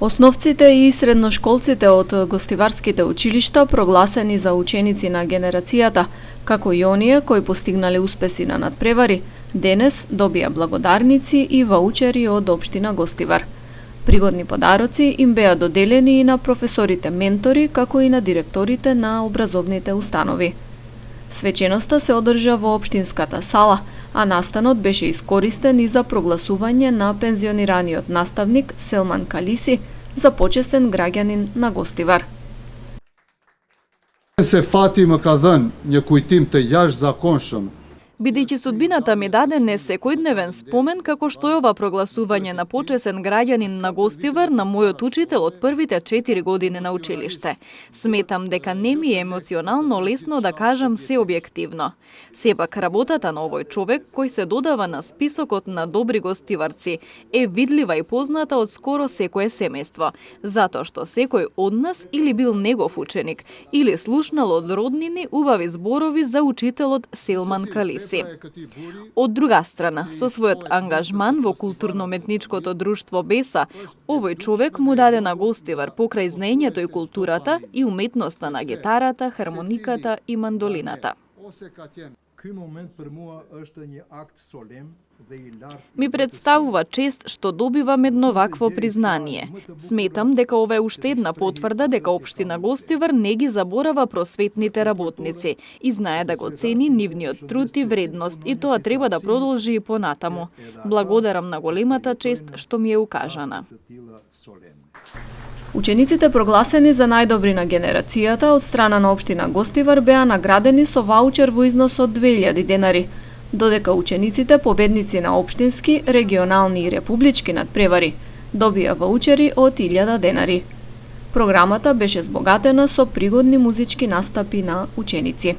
Основците и средношколците од гостиварските училишта, прогласени за ученици на генерацијата, како и оние кои постигнале успеси на надпревари, денес добија благодарници и ваучери од општина Гостивар. Пригодни подароци им беа доделени и на професорите ментори, како и на директорите на образовните установи. Свеченоста се одржа во општинската сала, а настанот беше искористен и за прогласување на пензионираниот наставник Селман Калиси за почестен граѓанин на Гостивар. Se fati më ka dhënë një kujtim të jashtëzakonshëm. Бидејќи судбината ми даде не секојдневен спомен како што е ова прогласување на почесен граѓанин на Гостивар на мојот учител од првите 4 години на училиште. Сметам дека не ми е емоционално лесно да кажам се објективно. Сепак работата на овој човек кој се додава на списокот на добри гостиварци е видлива и позната од скоро секое семејство, затоа што секој од нас или бил негов ученик, или слушнал од роднини убави зборови за учителот Селман Калиси. Од друга страна, со својот ангажман во културно-метничкото друштво Беса, овој човек му даде на Гостивар покрај знаењето и културата и уметноста на гитарата, хармониката и мандолината. Ми представува чест што добивам едно вакво признание. Сметам дека ова е уште една потврда дека општина Гостивар не ги заборава просветните работници и знае да го цени нивниот труд и вредност и тоа треба да продолжи и понатаму. Благодарам на големата чест што ми е укажана. Учениците прогласени за најдобри на генерацијата од страна на општина Гостивар беа наградени со ваучер во износ од 2000 денари, додека учениците победници на општински, регионални и републички надпревари добија ваучери од 1000 денари. Програмата беше збогатена со пригодни музички настапи на ученици.